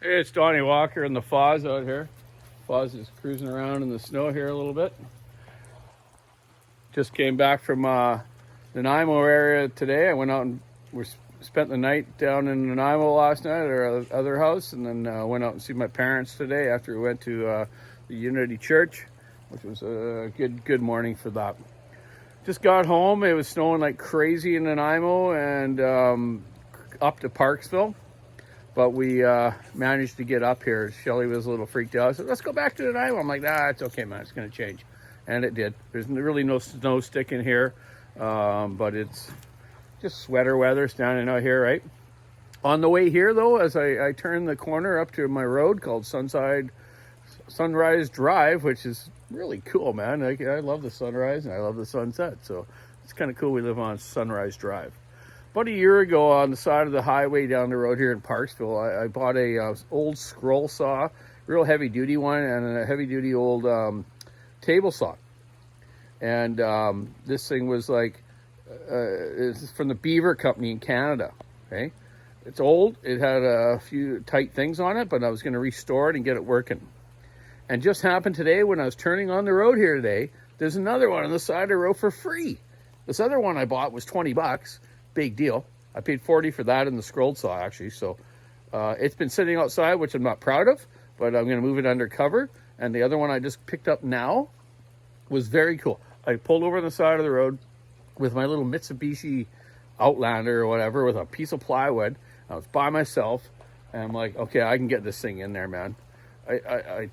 Hey, it's Donny Walker and the Foz out here. Foz is cruising around in the snow here a little bit. Just came back from Nanaimo area today. I went out and spent the night down in Nanaimo last night at our other house, and then went out and see my parents today after we went to the Unity Church, which was a good morning for that. Just got home. It was snowing like crazy in Nanaimo and up to Parksville. But we managed to get up here. Shelly was a little freaked out. I said, let's go back to Nanaimo. I'm like, it's okay, man. It's going to change. And it did. There's really no snow sticking here. But it's just sweater weather standing out here, right? On the way here, though, as I turn the corner up to my road called Sunrise Drive, which is really cool, man. I love the sunrise and I love the sunset. So it's kind of cool we live on Sunrise Drive. About a year ago, on the side of the highway down the road here in Parksville, I bought a old scroll saw, real heavy duty one, and a heavy duty old table saw. And this thing was like, it's from the Beaver Company in Canada. Okay, it's old. It had a few tight things on it, but I was going to restore it and get it working. And just happened today when I was turning on the road here today, there's another one on the side of the road for free. This other one I bought was $20. Big deal. I paid $40 for that in the scrolled saw, actually. So it's been sitting outside, which I'm not proud of, but I'm going to move it undercover. And the other one I just picked up now was very cool. I pulled over on the side of the road with my little Mitsubishi Outlander or whatever with a piece of plywood. I was by myself, and I'm like, okay, I can get this thing in there, man. I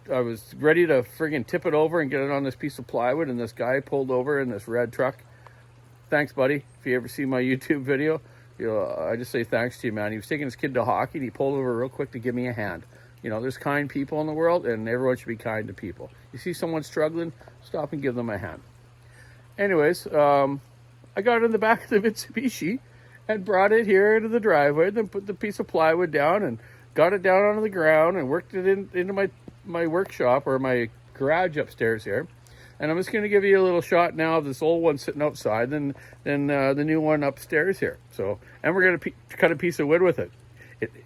was ready to friggin' tip it over and get it on this piece of plywood, and this guy pulled over in this red truck. Thanks, buddy. If you ever see my YouTube video, I just say thanks to you, man. He was taking his kid to hockey, and he pulled over real quick to give me a hand. There's kind people in the world, and everyone should be kind to people. You see someone struggling, stop and give them a hand. Anyways, I got it in the back of the Mitsubishi and brought it here into the driveway, then put the piece of plywood down and got it down onto the ground and worked it into my workshop or my garage upstairs here. And I'm just going to give you a little shot now of this old one sitting outside, then the new one upstairs here. So, and we're going to cut a piece of wood with it.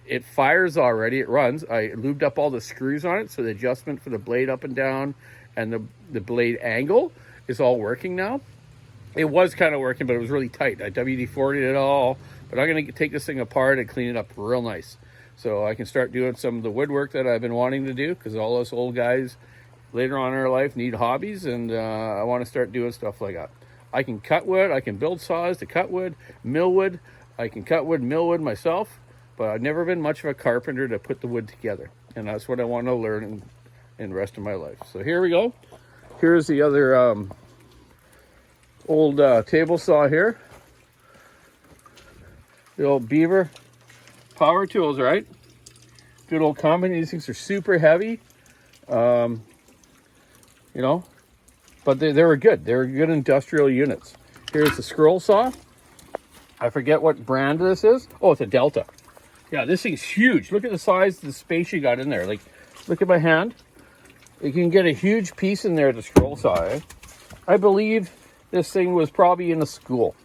It fires already. It runs. I lubed up all the screws on it, so the adjustment for the blade up and down and the blade angle is all working now. It was kind of working, but it was really tight. I WD-40'd it all, but I'm going to take this thing apart and clean it up real nice, so I can start doing some of the woodwork that I've been wanting to do, because all us old guys later on in our life need hobbies, and I want to start doing stuff like that. I can cut wood. I can build saws to cut wood, mill wood. I can cut wood, mill wood myself, but I've never been much of a carpenter to put the wood together, and that's what I want to learn in the rest of my life. So here we go. Here's the other old table saw here. The old Beaver power tools, right? Good old company. These things are super heavy. But they were good. They were good industrial units. Here's the scroll saw. I forget what brand this is. Oh, it's a Delta. Yeah, this thing's huge. Look at the size of the space you got in there. Like, look at my hand. You can get a huge piece in there, the scroll saw. Eh? I believe this thing was probably in a school.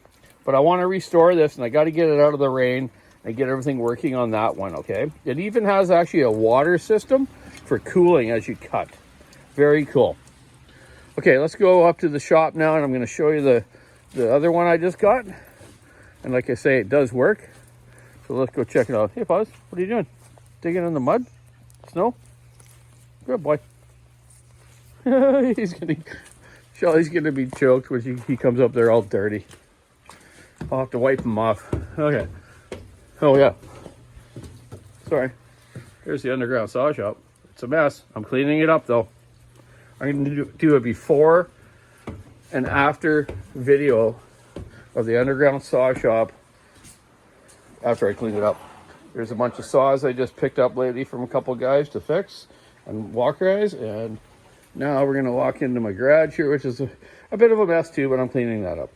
But I want to restore this, and I got to get it out of the rain and get everything working on that one, okay? It even has actually a water system for cooling as you cut. Very cool. Okay, let's go up to the shop now, and I'm going to show you the other one I just got. And like I say, it does work. So let's go check it out. Hey, Buzz, what are you doing? Digging in the mud? Snow? Good boy. Shelly's going to be choked when he comes up there all dirty. I'll have to wipe him off. Okay. Oh, yeah. Sorry. Here's the underground saw shop. It's a mess. I'm cleaning it up, though. I'm going to do a before and after video of the underground saw shop after I clean it up. There's a bunch of saws I just picked up lately from a couple guys to fix and walk guys, and now we're going to walk into my garage here, which is a bit of a mess too, but I'm cleaning that up.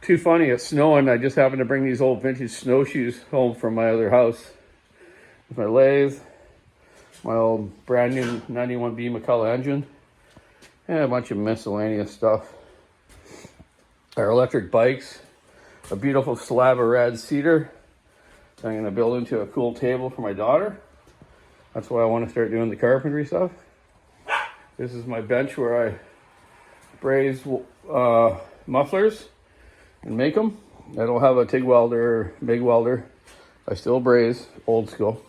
Too funny, it's snowing. I just happened to bring these old vintage snowshoes home from my other house with my lathe, my old brand new 91B McCullough engine, and a bunch of miscellaneous stuff. Our electric bikes, a beautiful slab of red cedar, I'm going to build into a cool table for my daughter. That's why I want to start doing the carpentry stuff. This is my bench where I braise mufflers and make them. I don't have a TIG welder or MIG welder. I still braise, old school.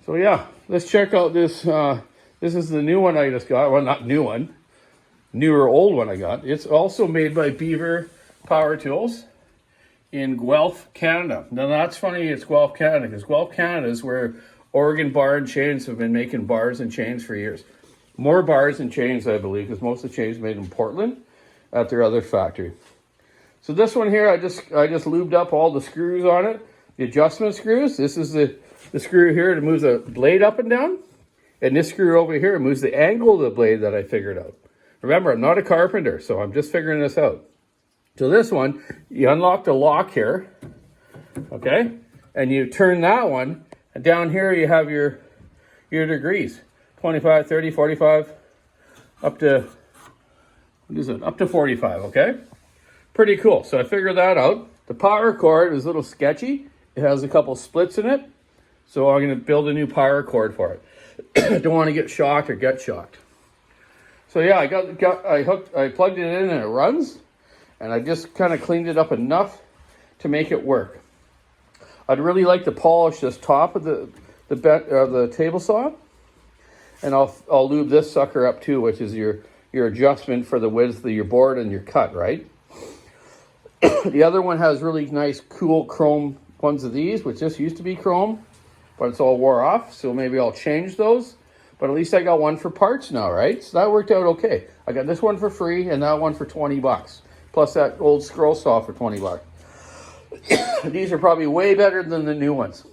So yeah, let's check out this. This is the new one I just got. Well, not new one. Newer old one I got. It's also made by Beaver Power Tools in Guelph, Canada. Now that's funny, it's Guelph, Canada, because Guelph, Canada is where Oregon Bar and Chains have been making bars and chains for years. More bars and chains, I believe, because most of the chains are made in Portland at their other factory. So this one here, I just lubed up all the screws on it, the adjustment screws. This is the screw here to move the blade up and down. And this screw over here moves the angle of the blade that I figured out. Remember, I'm not a carpenter, so I'm just figuring this out. So this one, you unlock the lock here, okay? And you turn that one, and down here you have your degrees. 25, 30, 45, up to, what is it? Up to 45, okay? Pretty cool. So I figured that out. The power cord is a little sketchy. It has a couple splits in it. So I'm going to build a new power cord for it. Don't want to get shocked or get shocked. So yeah, I plugged it in and it runs. And I just kind of cleaned it up enough to make it work. I'd really like to polish this top of the table saw. And I'll lube this sucker up too, which is your adjustment for the width of your board and your cut, right? The other one has really nice, cool chrome ones of these, which just used to be chrome, but it's all wore off. So maybe I'll change those. But at least I got one for parts now, right? So that worked out okay. I got this one for free and that one for 20 bucks. Plus that old scroll saw for 20 bucks. These are probably way better than the new ones.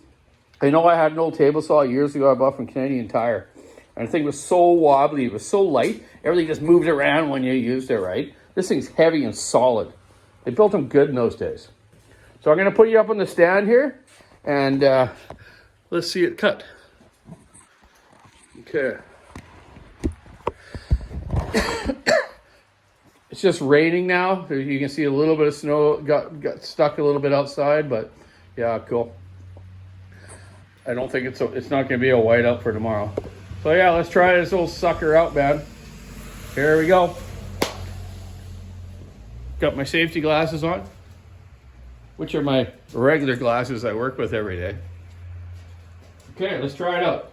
I know I had an old table saw years ago I bought from Canadian Tire. And the thing was so wobbly, it was so light, everything just moved around when you used it, right? This thing's heavy and solid. They built them good in those days. So I'm going to put you up on the stand here, and let's see it cut. Okay. It's just raining now. You can see a little bit of snow got stuck a little bit outside, but yeah, cool. I don't think it's not going to be a whiteout for tomorrow. So yeah, let's try this old sucker out, man. Here we go. Got my safety glasses on, which are my regular glasses I work with every day. Okay, let's try it out.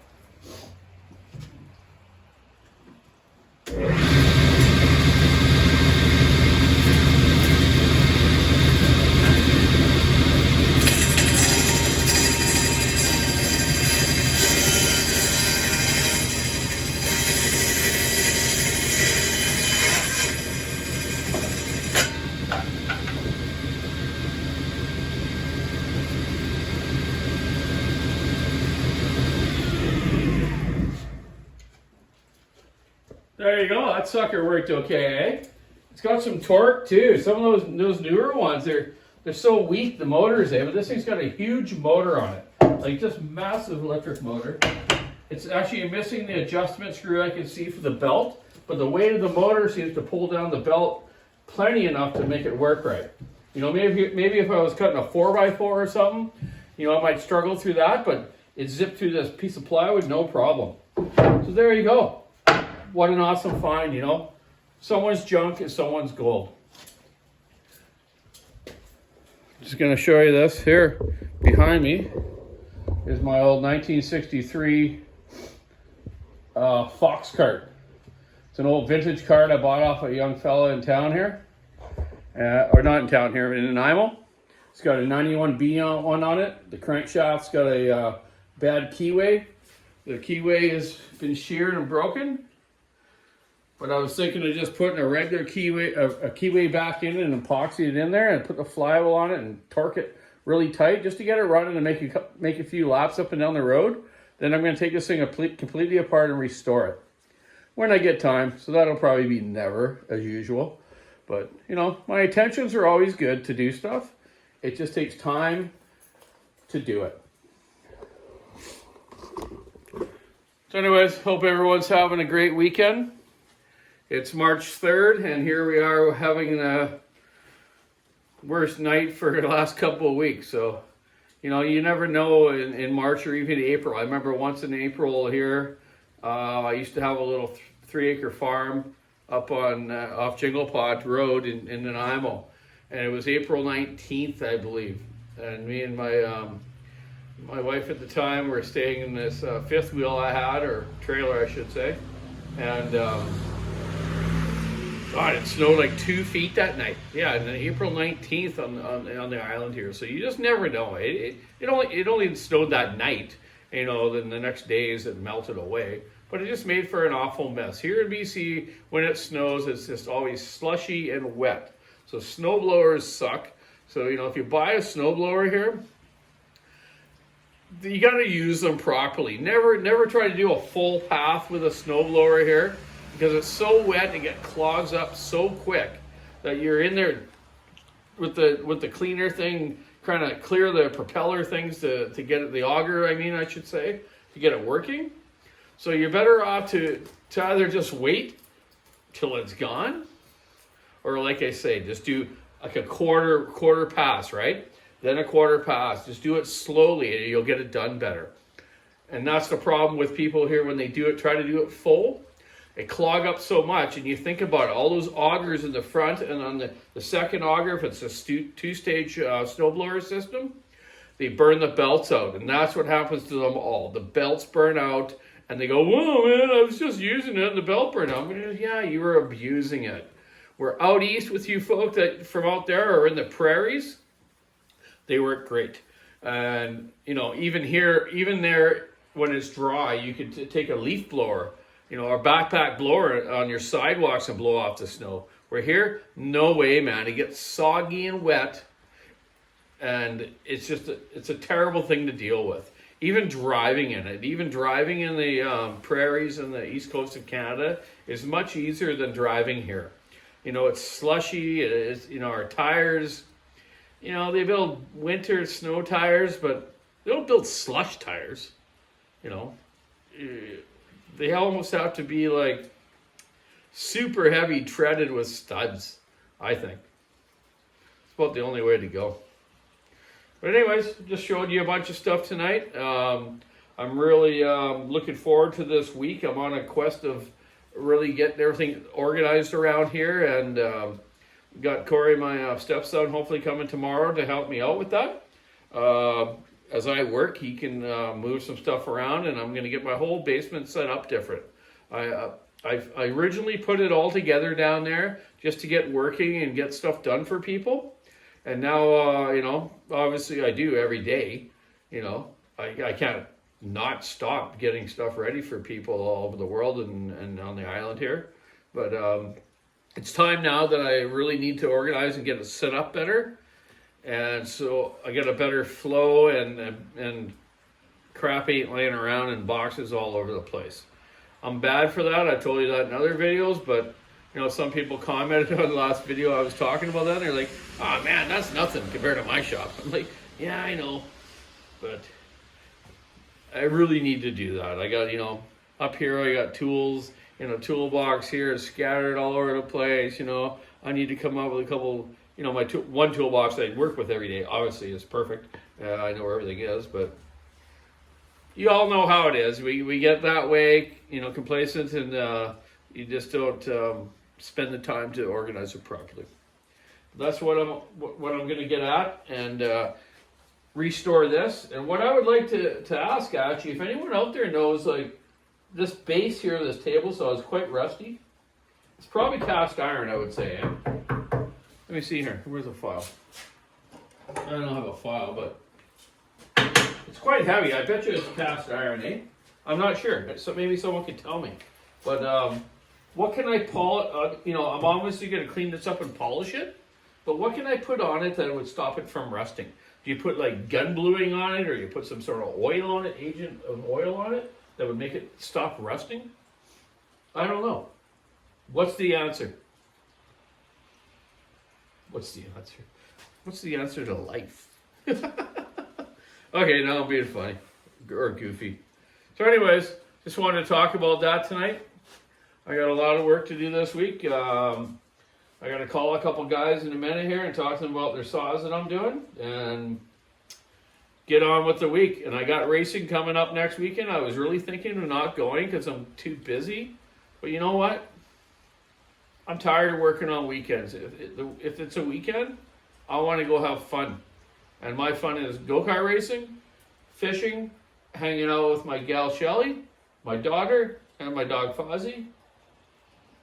There you go. That sucker worked okay, eh? It's got some torque too. Some of those newer ones, they're so weak, the motors, eh? But this thing's got a huge motor on it, like just massive electric motor. It's actually missing the adjustment screw I can see for the belt, but the weight of the motor seems to pull down the belt plenty enough to make it work right. You know, maybe if I was cutting a 4x4 or something, you know, I might struggle through that, but it zipped through this piece of plywood, no problem. So there you go. What an awesome find, you know. Someone's junk is someone's gold. Just going to show you this. Here behind me is my old 1963 Fox cart. It's an old vintage cart I bought off a young fella in town here. Or not in town here, in Nanaimo. It's got a 91B one on it. The crankshaft's got a bad keyway. The keyway has been sheared and broken. But I was thinking of just putting a regular keyway, a keyway back in it and epoxy it in there and put the flywheel on it and torque it really tight just to get it running and make a few laps up and down the road. Then I'm going to take this thing completely apart and restore it when I get time. So that'll probably be never, as usual. But, you know, my intentions are always good to do stuff. It just takes time to do it. So anyways, hope everyone's having a great weekend. It's March 3rd, and here we are having the worst night for the last couple of weeks. So, You know, you never know in March or even April. I remember once in April here, I used to have a little 3-acre farm up on off Jinglepot Road in Nanaimo, and it was April 19th, I believe. And me and my wife at the time were staying in this fifth wheel I had, or trailer, I should say, and God, it snowed like 2 feet that night. Yeah, and then April 19th on the island here. So you just never know. It only snowed that night. You know, then the next days it melted away. But it just made for an awful mess. Here in BC, when it snows, it's just always slushy and wet. So snow blowers suck. So, you know, if you buy a snowblower here, you got to use them properly. Never try to do a full path with a snowblower here, because it's so wet and it gets clogs up so quick that you're in there with the cleaner thing, trying to clear the propeller things to get it, the auger, I should say, to get it working. So you're better off to either just wait till it's gone, or like I say, just do like a quarter pass, right? Then a quarter pass. Just do it slowly and you'll get it done better. And that's the problem with people here when they do it, try to do it full. They clog up so much, and you think about it, all those augers in the front and on the second auger, if it's a two-stage snowblower system, they burn the belts out, and that's what happens to them all. The belts burn out, and they go, "Whoa, man, I was just using it, and the belt burned out." Yeah, you were abusing it. We're out east with you folk that from out there or in the prairies. They work great, and you know, even here, even there, when it's dry, you could take a leaf blower, you know, or backpack blower on your sidewalks and blow off the snow. We're here, no way, man. It gets soggy and wet, and it's a terrible thing to deal with. Even driving in it, even driving in the prairies on the east coast of Canada is much easier than driving here. You know, it's slushy. It's, you know, our tires, you know, they build winter snow tires, but they don't build slush tires. You know, they almost have to be like super heavy, treaded with studs, I think. It's about the only way to go. But anyways, just showed you a bunch of stuff tonight. I'm really looking forward to this week. I'm on a quest of really getting everything organized around here, and got Corey, my stepson, hopefully coming tomorrow to help me out with that. As I work, he can move some stuff around, and I'm going to get my whole basement set up different. I originally put it all together down there just to get working and get stuff done for people. And now, you know, obviously I do every day. You know, I can't not stop getting stuff ready for people all over the world and on the island here. But it's time now that I really need to organize and get it set up better. And so I get a better flow, and crap ain't laying around in boxes all over the place. I'm bad for that. I told you that in other videos, but you know, some people commented on the last video I was talking about that, and they're like, "Oh man, that's nothing compared to my shop." I'm like, "Yeah, I know, but I really need to do that." I got, you know, up here I got tools in a toolbox here scattered all over the place. You know, I need to come up with a couple. You know, my one toolbox that I work with every day obviously is perfect. I know where everything is, but you all know how it is. We get that way, you know, complacent, and you just don't spend the time to organize it properly. That's what I'm going to get at, and restore this. And what I would like to ask, actually, if anyone out there knows, like, this base here of this table saw is quite rusty. It's probably cast iron, I would say. Let me see here. Where's the file? I don't have a file, but it's quite heavy. I bet you it's cast iron, eh? I'm not sure. So maybe someone can tell me. But what can I polish? You know, I'm obviously going to clean this up and polish it. But what can I put on it that would stop it from rusting? Do you put like gun bluing on it, or you put some sort of oil on it, agent of oil on it, that would make it stop rusting? I don't know. What's the answer? What's the answer? What's the answer to life? Okay, now I'm being funny or goofy. So anyways, just wanted to talk about that tonight. I got a lot of work to do this week. I got to call a couple guys in a minute here and talk to them about their saws that I'm doing. And get on with the week. And I got racing coming up next weekend. I was really thinking of not going because I'm too busy. But you know what? I'm tired of working on weekends. If it's a weekend, I want to go have fun. And my fun is go-kart racing, fishing, hanging out with my gal Shelly, my daughter, and my dog Fozzie.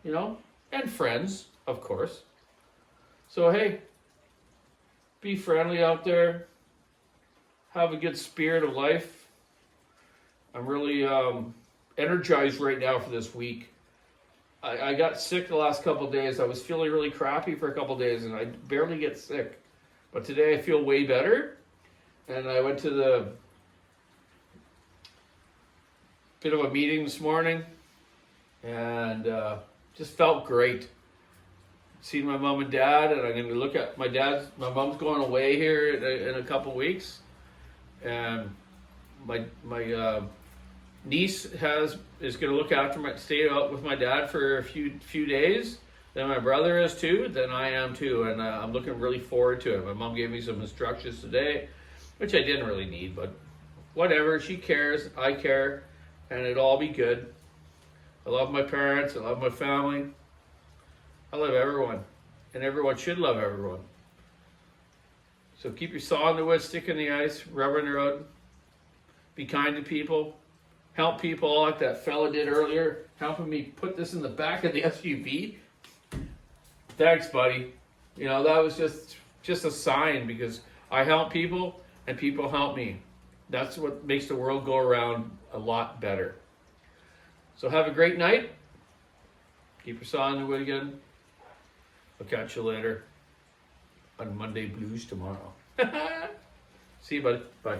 You know, and friends, of course. So hey, be friendly out there. Have a good spirit of life. I'm really energized right now for this week. I got sick the last couple of days. I was feeling really crappy for a couple of days, and I barely get sick. But today I feel way better. And I went to the bit of a meeting this morning, and just felt great. Seen my mom and dad, and I'm going to look at my mom's going away here in a couple weeks, and my niece is going to look after stay out with my dad for a few days. Then my brother is too. Then I am too, and I'm looking really forward to it. My mom gave me some instructions today, which I didn't really need, but whatever. She cares, I care, and it'll all be good. I love my parents. I love my family. I love everyone, and everyone should love everyone. So keep your saw in the wood, stick in the ice, rubber in the road. Be kind to people. Help people like that fella did earlier, helping me put this in the back of the SUV. Thanks, buddy. You know, that was just a sign, because I help people and people help me. That's what makes the world go around a lot better. So have a great night. Keep your saw in the wood again. I'll catch you later on Monday Blues tomorrow. See you, buddy. Bye.